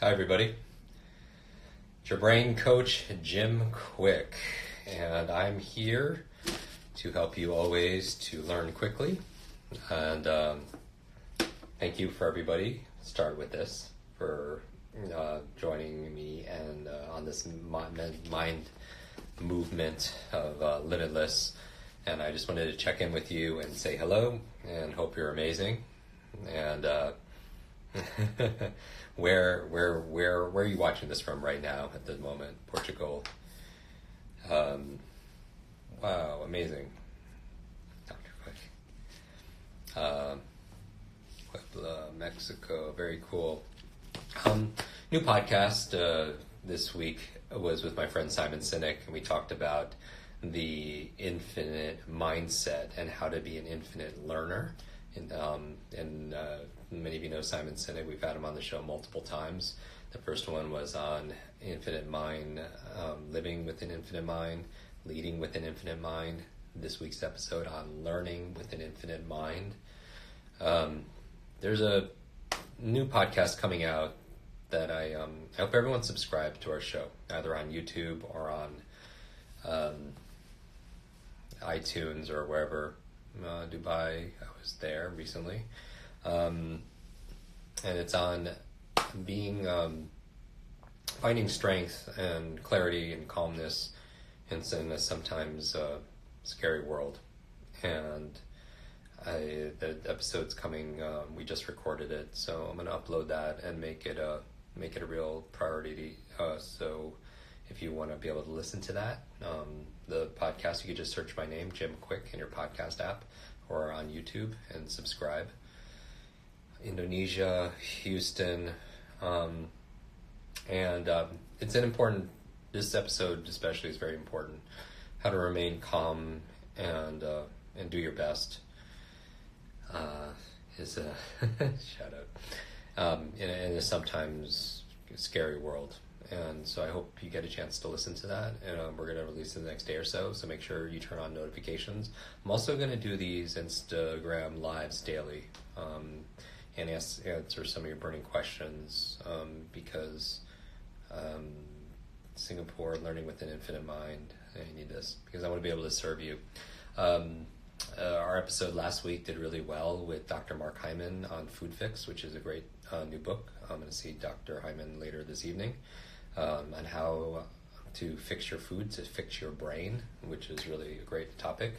Hi, everybody. It's your brain coach, Jim Kwik, and I'm here to help you always to learn quickly. And thank you for everybody, start with this, for joining me and on this mind movement of Limitless. And I just wanted to check in with you and say hello and hope you're amazing. And where are you watching this from right now at the moment? Portugal. Wow, amazing. Dr. Kwik. Puebla, Mexico, very cool. New podcast this week was with my friend Simon Sinek, and we talked about the infinite mindset and how to be an infinite learner. And many of you know Simon Sinek. We've had him on the show multiple times. The first one was on infinite mind, living with an infinite mind, leading with an infinite mind. This week's episode on learning with an infinite mind. There's a new podcast coming out that I hope everyone subscribe to our show, either on YouTube or on iTunes or wherever. Dubai, I was there recently, and it's on being finding strength and clarity and calmness in a sometimes scary world. And the episode's coming. We just recorded it, so I'm going to upload that and make it a real priority. So if you want to be able to listen to that, the podcast, you can just search my name, Jim Kwik, in your podcast app or on YouTube and subscribe. Indonesia, Houston, and it's an important, this episode especially is very important, how to remain calm and do your best is a shout out in a sometimes scary world. And so I hope you get a chance to llisten to that. And we're going to release it the next day or so make sure you turn on notifications. I'm also going to do these Instagram lives daily and answer some of your burning questions because Singapore, learning with an infinite mind, I need this because I want to be able to serve you. Our episode last week did really well with Dr. Mark Hyman on Food Fix, which is a great new book. I'm going to see Dr. Hyman later this evening. On how to fix your food, to fix your brain, which is really a great topic.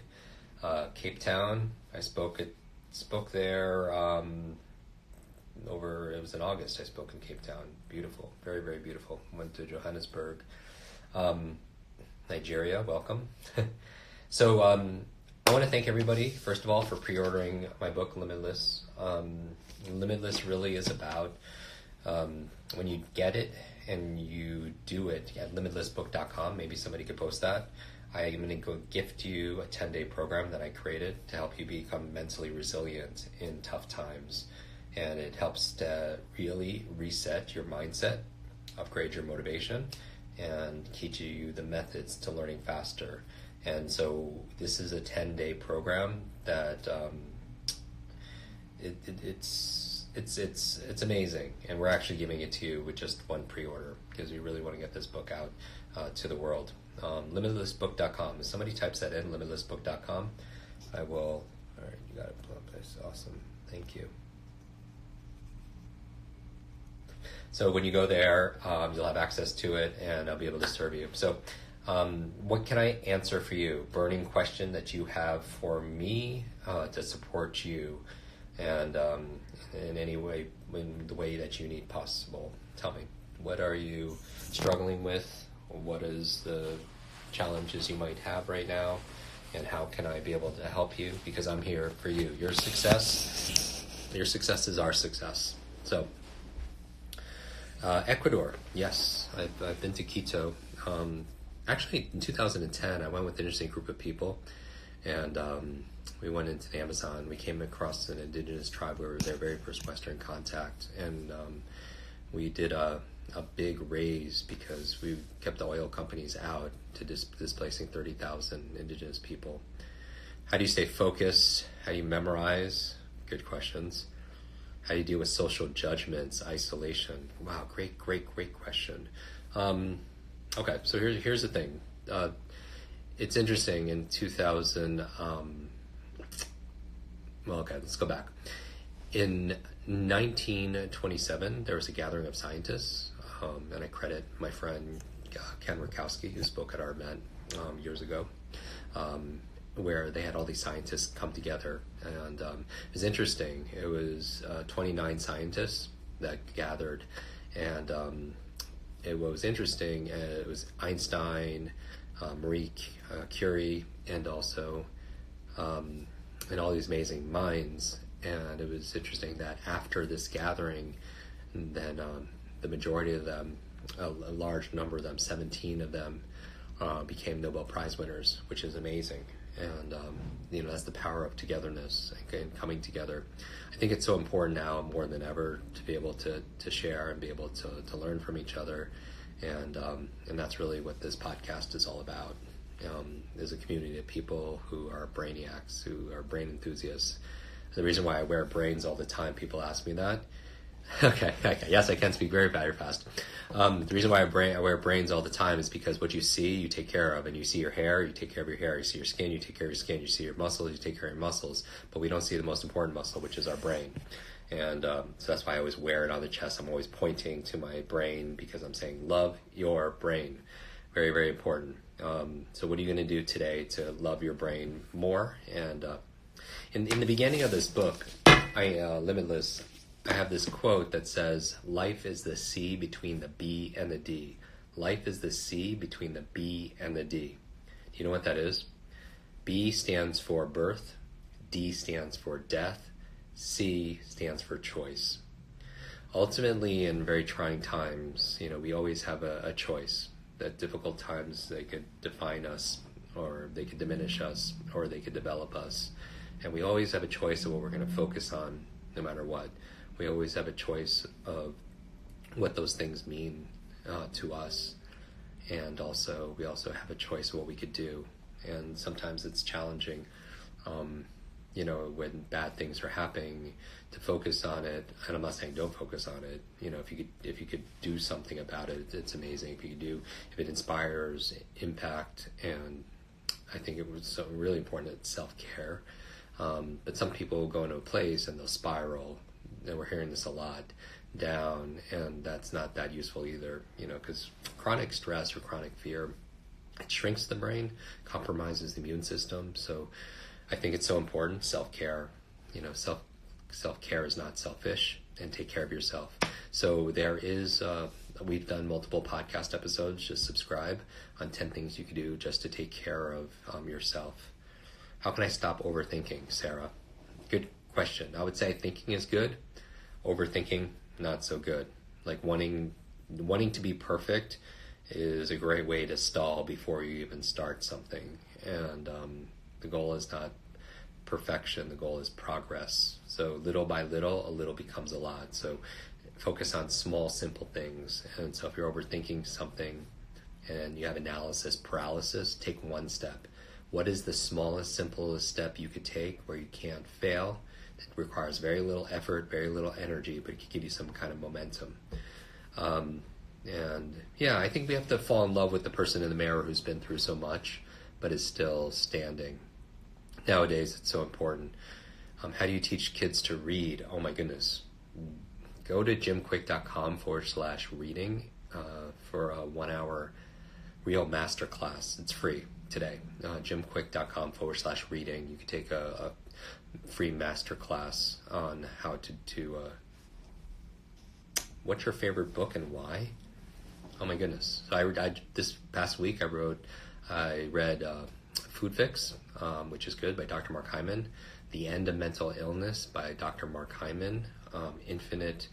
Cape Town, I spoke there it was in August. I spoke in Cape Town. Beautiful, very, very beautiful. Went to Johannesburg. Nigeria, welcome. So I want to thank everybody, first of all, for pre-ordering my book, Limitless. Limitless really is about when you get it and you do it at limitlessbook.com. Maybe somebody could post that. I am going to go gift you a 10-day program that I created to help you become mentally resilient in tough times. And it helps to really reset your mindset, upgrade your motivation, and teach you the methods to learning faster. And so this is a 10-day program that it's amazing, and we're actually giving it to you with just one pre-order because we really want to get this book out to the world. Limitlessbook.com. If somebody types that in, limitlessbook.com, I will. All right, you got it. That's awesome. Thank you. So when you go there, you'll have access to it, and I'll be able to serve you. So what can I answer for you? Burning question that you have for me to support you, and in any way, in the way that you need possible. Tell me, what are you struggling with? What is the challenges you might have right now? And how can I be able to help you? Because I'm here for you. Your success is our success. So, Ecuador, yes, I've been to Quito. Actually, in 2010, I went with an interesting group of people, and we went into the Amazon. We came across an indigenous tribe. We were their very first Western contact, and we did a big raise because we kept the oil companies out to displacing 30,000 indigenous people. How do you stay focused? How do you memorize? Good questions. How do you deal with social judgments, isolation? Wow, great question. Okay, so here's the thing. It's interesting in 2000. Let's go back. In 1927, there was a gathering of scientists, and I credit my friend Ken Rakowski, who spoke at our event years ago, where they had all these scientists come together, and it was interesting. It was 29 scientists that gathered, and what was interesting, it was Einstein, Marie Curie, and also and all these amazing minds. And it was interesting that after this gathering, then the majority of them, a large number of them, 17 of them, became Nobel Prize winners, which is amazing. And that's the power of togetherness and coming together. I think it's so important now more than ever to be able to share and be able to learn from each other, and that's really what this podcast is all about. Is a community of people who are brainiacs, who are brain enthusiasts. The reason why I wear brains all the time, people ask me that. Okay, yes, I can speak very fast. The reason why I wear brains all the time is because what you see, you take care of, and you see your hair, you take care of your hair, you see your skin, you take care of your skin, you see your muscles, you take care of your muscles, but we don't see the most important muscle, which is our brain. And so that's why I always wear it on the chest. I'm always pointing to my brain because I'm saying, love your brain. Very, very important. So what are you going to do today to love your brain more? And in the beginning of this book, Limitless, I have this quote that says, life is the C between the B and the D. Life is the C between the B and the D. Do you know what that is? B stands for birth, D stands for death, C stands for choice. Ultimately, in very trying times, we always have a choice. At difficult times, they could define us, or they could diminish us, or they could develop us. And we always have a choice of what we're going to focus on, no matter what. We always have a choice of what those things mean to us. And we also have a choice of what we could do. And sometimes it's challenging, when bad things are happening, to focus on it. And I'm not saying don't focus on it. If you could do something about it, it's amazing. If it inspires impact, and I think it was so really important, it's self-care. But some people go into a place and they'll spiral, and we're hearing this a lot, down, and that's not that useful either, because chronic stress or chronic fear, it shrinks the brain, compromises the immune system. So I think it's so important, self-care. Self-care is not selfish, and take care of yourself. So there is, we've done multiple podcast episodes, just subscribe, on 10 things you can do just to take care of yourself. How can I stop overthinking, Sarah? Good question. I would say thinking is good. Overthinking, not so good. Like wanting to be perfect is a great way to stall before you even start something. And the goal is not perfection. The goal is progress. So little by little, a little becomes a lot. So focus on small, simple things. And so if you're overthinking something and you have analysis paralysis, take one step. What is the smallest, simplest step you could take where you can't fail? It requires very little effort, very little energy, but it can give you some kind of momentum. I think we have to fall in love with the person in the mirror who's been through so much, but is still standing. Nowadays, it's so important. How do you teach kids to read? Oh my goodness. Go to jimkwik.com/reading for a 1-hour real masterclass. It's free today. jimkwik.com/reading. You can take a free masterclass on how to what's your favorite book and why? Oh my goodness. So I this past week I read Food Fix, which is good, by Dr. Mark Hyman. The End of Mental Illness by Dr. Mark Hyman. Infinite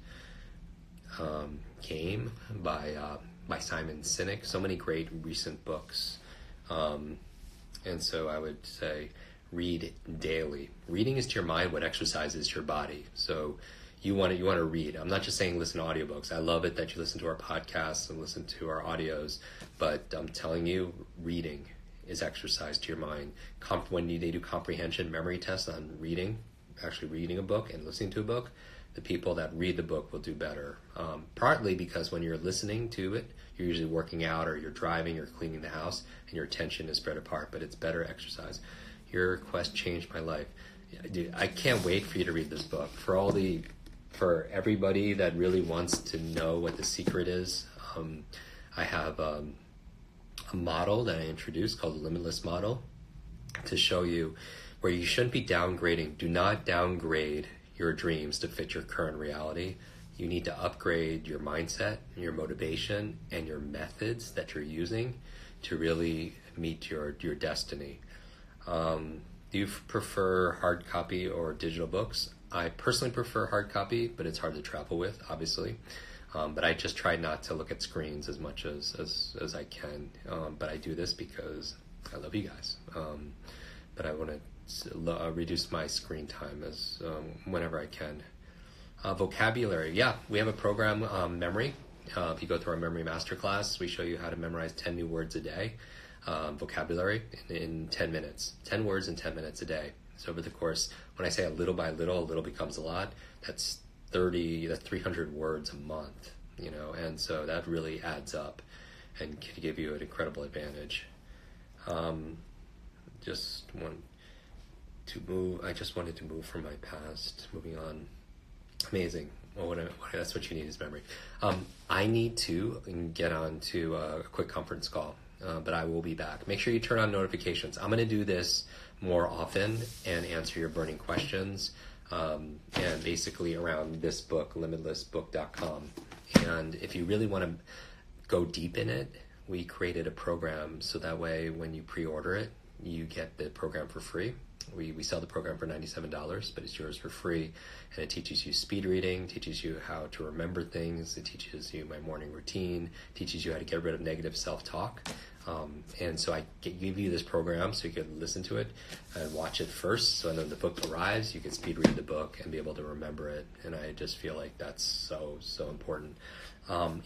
Game by Simon Sinek. So many great recent books. And so I would say read daily. Reading is to your mind what exercise is to your body. So you want to read. I'm not just saying listen to audiobooks. I love it that you listen to our podcasts and listen to our audios, but I'm telling you, reading is exercise to your mind. When they do comprehension memory tests on reading, actually reading a book and listening to a book, the people that read the book will do better. Partly because when you're listening to it, you're usually working out or you're driving or cleaning the house and your attention is spread apart, but it's better exercise. Your quest changed my life. Dude, I can't wait for you to read this book. For everybody that really wants to know what the secret is, I have a model that I introduced called the Limitless Model to show you where you shouldn't be downgrading. Do not downgrade your dreams to fit your current reality. You need to upgrade your mindset, your motivation, and your methods that you're using to really meet your destiny. Do you prefer hard copy or digital books? I personally prefer hard copy, but it's hard to travel with, obviously. But I just try not to look at screens as much as I can. But I do this because I love you guys. But I want to reduce my screen time as whenever I can. Vocabulary, yeah, we have a program, memory. If you go through our memory masterclass, we show you how to memorize 10 new words a day. Vocabulary in 10 minutes, 10 words in 10 minutes a day. So over the course, when I say a little by little, a little becomes a lot. That's 300 words a month, and so that really adds up and can give you an incredible advantage. Just wanted to move from my past, moving on. Amazing. Well, that's what you need is memory. I need to get on to a quick conference call, but I will be back. Make sure you turn on notifications. I'm going to do this more often and answer your burning questions, and basically around this book, limitlessbook.com. And if you really want to go deep in it, we created a program so that way when you pre-order it, you get the program for free. We sell the program for $97, but it's yours for free, and it teaches you speed reading, teaches you how to remember things, it teaches you my morning routine, teaches you how to get rid of negative self-talk. And so I give you this program so you can listen to it and watch it first, so when the book arrives, you can speed read the book and be able to remember it, and I just feel like that's so important.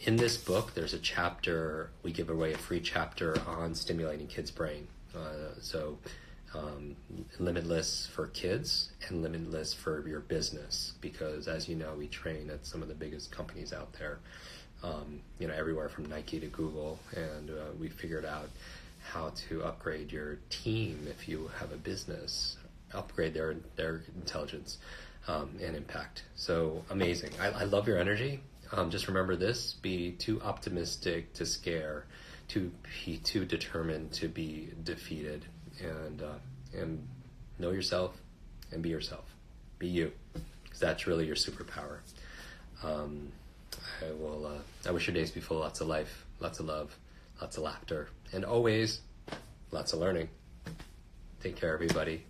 In this book, there's a chapter, we give away a free chapter on stimulating kids' brain. Limitless for kids and limitless for your business, because as you know, we train at some of the biggest companies out there, everywhere from Nike to Google, and we figured out how to upgrade your team if you have a business, upgrade their intelligence and impact. So amazing. I love your energy. Just remember this: be too optimistic to scare, to be too determined to be defeated, and know yourself and be yourself. Be you, because that's really your superpower. I wish your days be full of lots of life, lots of love, lots of laughter, and always lots of learning. Take care, everybody.